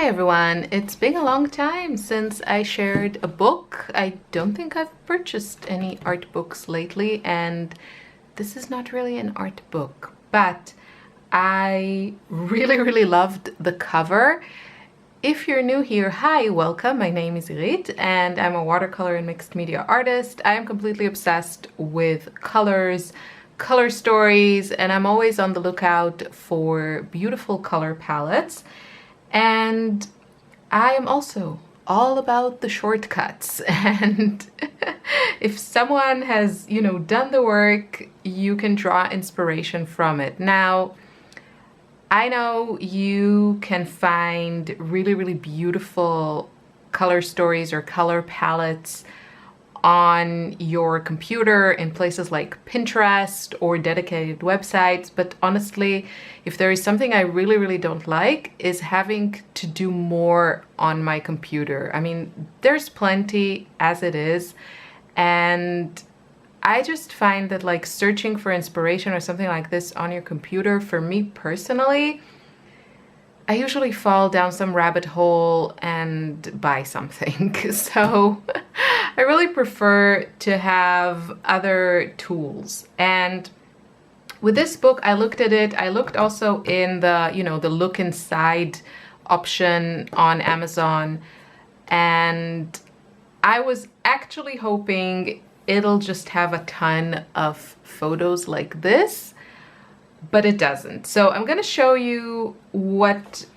Hey everyone, it's been a long time since I shared a book. I don't think I've purchased any art books lately, and this is not really an art book, but I really loved the cover. If you're new here, hi, welcome. My name is Irit and I'm a watercolor and mixed media artist. I am completely obsessed with colors, color stories, and I'm always on the lookout for beautiful color palettes. And I am also all about the shortcuts. And if someone has, done the work, you can draw inspiration from it. Now, I know you can find really beautiful color stories or color palettes on your computer in places like Pinterest or dedicated websites, but honestly, if there is something I really don't like, is having to do more on my computer. I mean, there's plenty as it is, and I just find that like searching for inspiration or something like this on your computer, for me personally, I usually fall down some rabbit hole and buy something. So I really prefer to have other tools. And with this book, I looked at it. I looked also in the, the look inside option on Amazon. And I was actually hoping it'll just have a ton of photos like this, but it doesn't. So I'm going to show you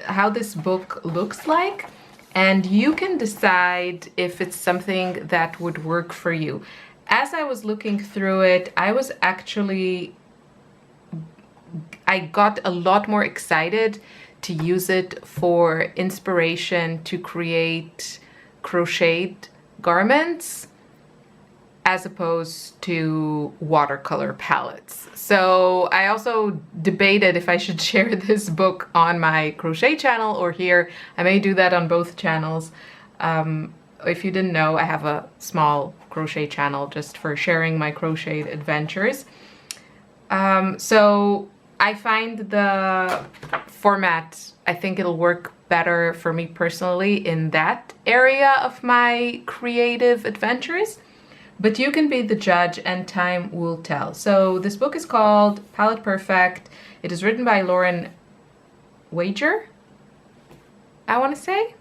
how this book looks like, and you can decide if it's something that would work for you. As I was looking through it, I got a lot more excited to use it for inspiration to create crocheted garments as opposed to watercolor palettes. So I also debated if I should share this book on my crochet channel or here. I may do that on both channels. If you didn't know, I have a small crochet channel just for sharing my crochet adventures. So I find the format, I think it'll work better for me personally in that area of my creative adventures. But you can be the judge and time will tell. So this book is called Palette Perfect. It is written by Lauren Wager, I want to say.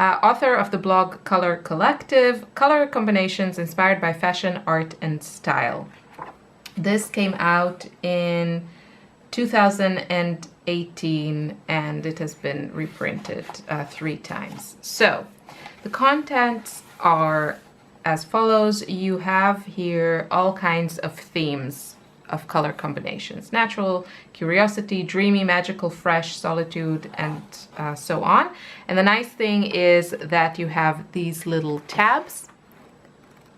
Author of the blog Color Collective, color combinations inspired by fashion, art, and style. This came out in 2018 and it has been reprinted 3 times. So the contents are as follows. You have here all kinds of themes of color combinations: natural, curiosity, dreamy, magical, fresh, solitude, and so on. And the nice thing is that you have these little tabs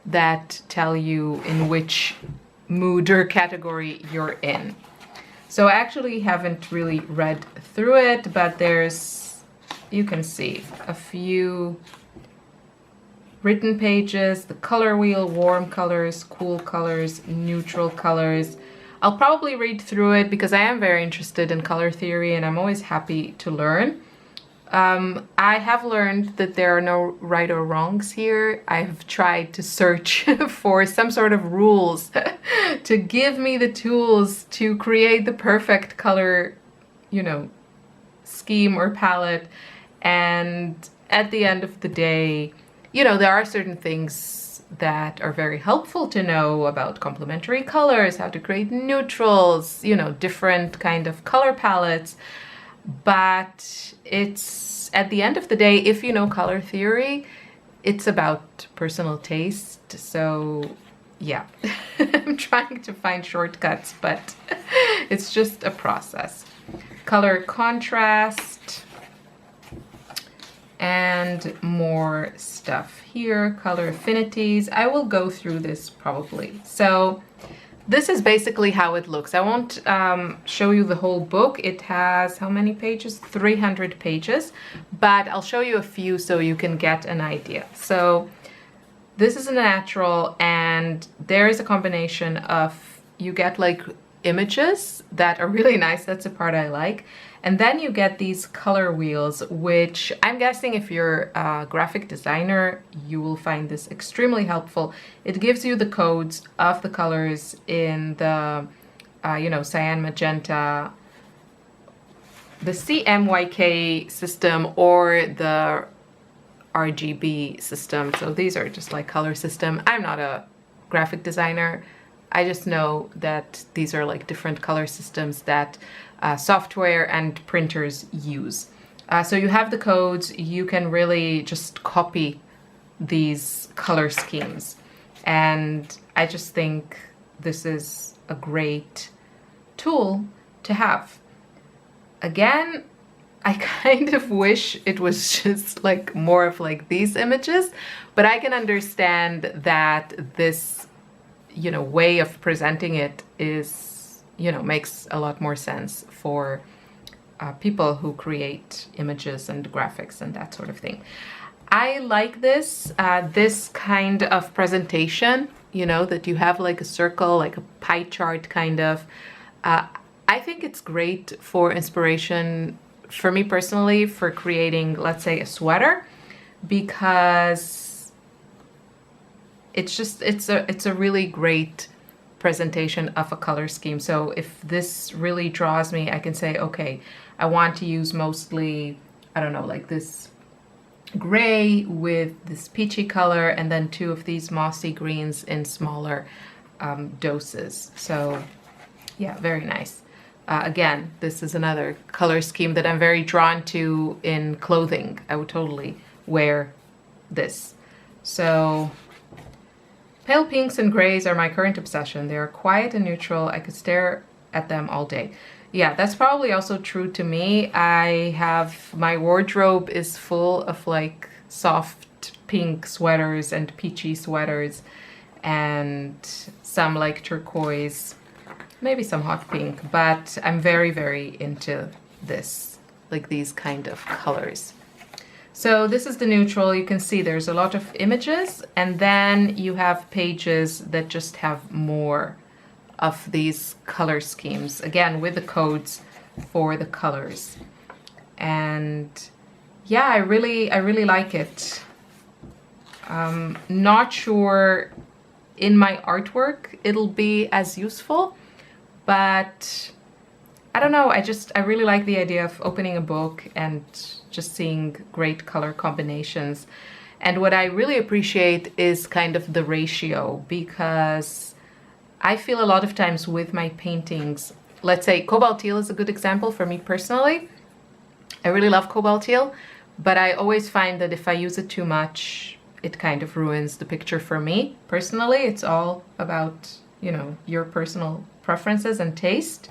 that tell you in which mood or category you're in. So I actually haven't really read through it, but you can see a few written pages, the color wheel, warm colors, cool colors, neutral colors. I'll probably read through it because I am very interested in color theory and I'm always happy to learn. I have learned that there are no right or wrongs here. I've tried to search for some sort of rules to give me the tools to create the perfect color, scheme or palette. And at the end of the day, there are certain things that are very helpful to know about complementary colors, how to create neutrals, different kind of color palettes. But it's, at the end of the day, if you know color theory, it's about personal taste. So yeah, I'm trying to find shortcuts, but it's just a process. Color contrast and more stuff here. Color affinities. I will go through this probably. So this is basically how it looks. I won't show you the whole book. It has how many pages? 300 pages, but I'll show you a few so you can get an idea. So this is a natural, and there is a combination of, you get like images that are really nice. That's the part I like. And then you get these color wheels, which I'm guessing if you're a graphic designer, you will find this extremely helpful. It gives you the codes of the colors in the, cyan, magenta, the CMYK system, or the RGB system. So these are just like color system. I'm not a graphic designer. I just know that these are like different color systems that software and printers use. So you have the codes, you can really just copy these color schemes. And I just think this is a great tool to have. Again, I kind of wish it was just like more of like these images, but I can understand that this, way of presenting it is, makes a lot more sense for people who create images and graphics and that sort of thing. I like this kind of presentation, that you have like a circle, like a pie chart kind of. I think it's great for inspiration, for me personally, for creating, let's say, a sweater, because it's a really great presentation of a color scheme. So if this really draws me, I can say, okay, I want to use mostly, I don't know, like this gray with this peachy color, and then 2 of these mossy greens in smaller doses. So yeah, very nice. Again, this is another color scheme that I'm very drawn to in clothing. I would totally wear this. So pale pinks and grays are my current obsession. They are quiet and neutral. I could stare at them all day. Yeah, that's probably also true to me. My wardrobe is full of like soft pink sweaters and peachy sweaters, and some like turquoise, maybe some hot pink, but I'm very, very into this, like these kind of colors. So this is the neutral. You can see there's a lot of images, and then you have pages that just have more of these color schemes, again with the codes for the colors. And yeah, I really like it. Not sure in my artwork it'll be as useful, but I don't know, I really like the idea of opening a book and just seeing great color combinations. And what I really appreciate is kind of the ratio, because I feel a lot of times with my paintings, let's say cobalt teal is a good example for me personally. I really love cobalt teal, but I always find that if I use it too much, it kind of ruins the picture for me personally. It's all about, your personal preferences and taste.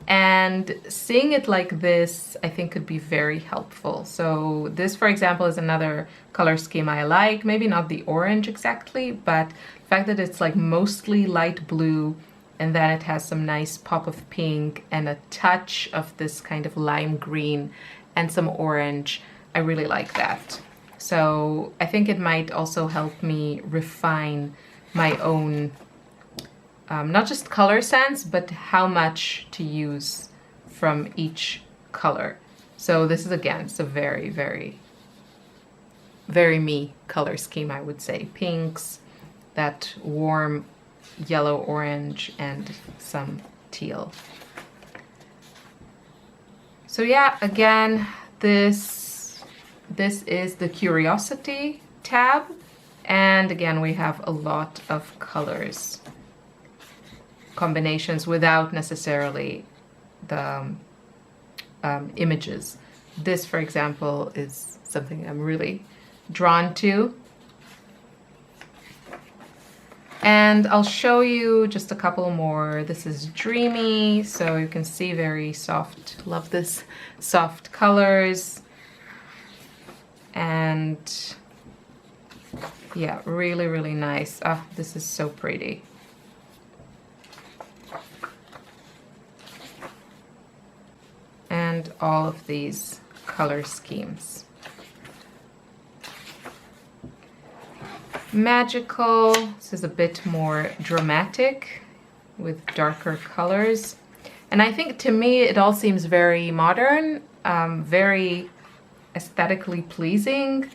And seeing it like this, I think could be very helpful. So this, for example, is another color scheme I like. Maybe not the orange exactly, but the fact that it's like mostly light blue, and then it has some nice pop of pink and a touch of this kind of lime green and some orange. I really like that. So I think it might also help me refine my own not just color sense, but how much to use from each color. So this is, again, it's a very, very, very me color scheme, I would say. Pinks, that warm yellow orange, and some teal. So yeah, again, this is the Curiosity tab. And again, we have a lot of colors combinations without necessarily the images. This, for example, is something I'm really drawn to. And I'll show you just a couple more. This is Dreamy, so you can see very soft. Love this soft colors. And yeah, really, really nice. Ah, this is so pretty. And all of these color schemes. Magical, this is a bit more dramatic with darker colors. And I think to me it all seems very modern, very aesthetically pleasing.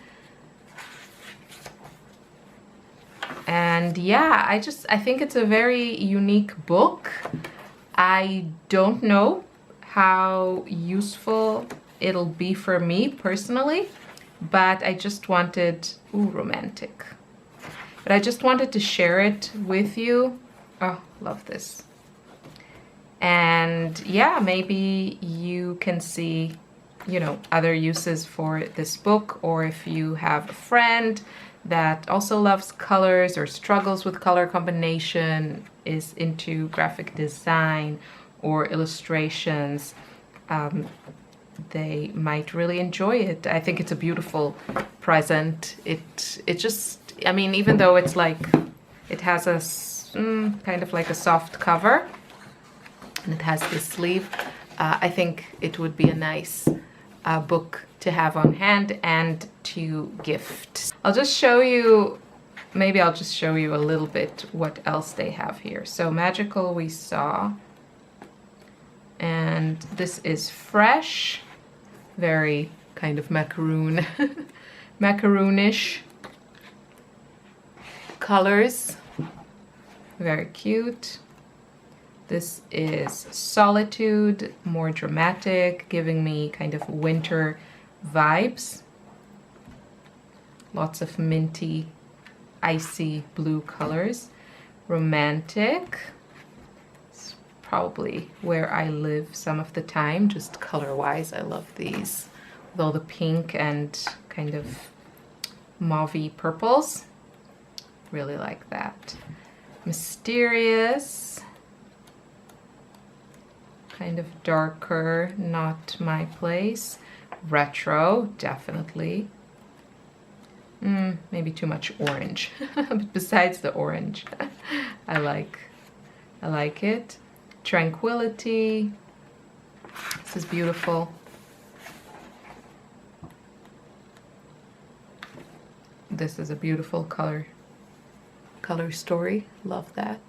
And yeah, I think it's a very unique book. I don't know how useful it'll be for me personally, but I just wanted, ooh, romantic. But I just wanted to share it with you. Oh, love this. And yeah, maybe you can see, you know, other uses for this book, or if you have a friend that also loves colors or struggles with color combination, is into graphic design or illustrations, they might really enjoy it. I think it's a beautiful present. It just, I mean, even though it's like, it has a kind of like a soft cover, and it has this sleeve, I think it would be a nice book to have on hand and to gift. I'll just show you, maybe I'll just show you a little bit what else they have here. So Magical we saw, and this is Fresh, very kind of macaroon, macaroonish colors, very cute. This is Solitude, more dramatic, giving me kind of winter vibes. Lots of minty, icy blue colors. Romantic, it's probably where I live some of the time, just color-wise. I love these, with all the pink and kind of mauvey purples. Really like that. Mysterious, kind of darker, not my place. Retro, definitely. Maybe too much orange. But besides the orange, I like it. Tranquility. This is beautiful. This is a beautiful color story. Love that.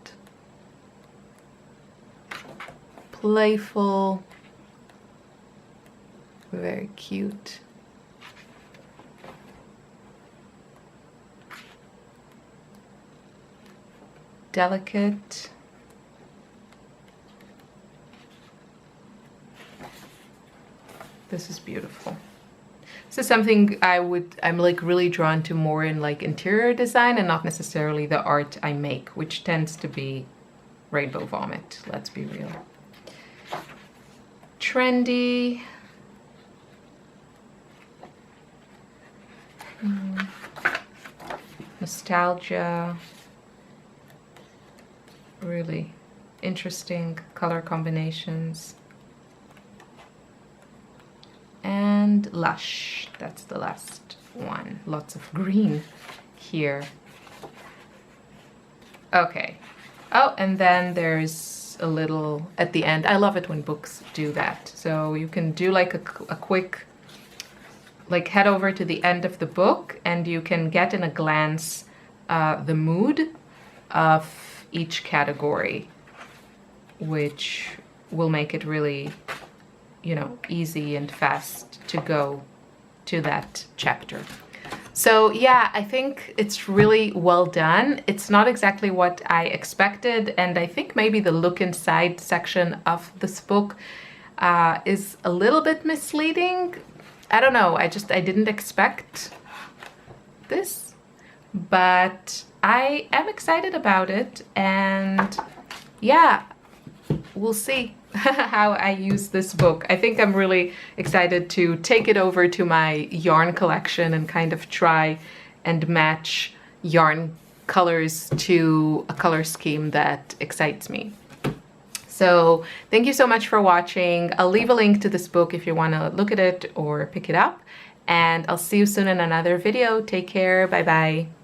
Playful, very cute. Delicate. This is beautiful. This is something I'm like really drawn to more in like interior design, and not necessarily the art I make, which tends to be rainbow vomit, let's be real. Trendy. Nostalgia. Really interesting color combinations. And Lush, that's the last one. Lots of green here. Okay. Oh, and then there's a little at the end. I love it when books do that. So you can do like a quick, like head over to the end of the book, and you can get in a glance the mood of each category, which will make it really, you know, easy and fast to go to that chapter. So yeah, I think it's really well done. It's not exactly what I expected, and I think maybe the look inside section of this book is a little bit misleading. I don't know, I didn't expect this, but I am excited about it, and yeah, we'll see how I use this book. I think I'm really excited to take it over to my yarn collection and kind of try and match yarn colors to a color scheme that excites me. So thank you so much for watching. I'll leave a link to this book if you want to look at it or pick it up, and I'll see you soon in another video. Take care. Bye bye.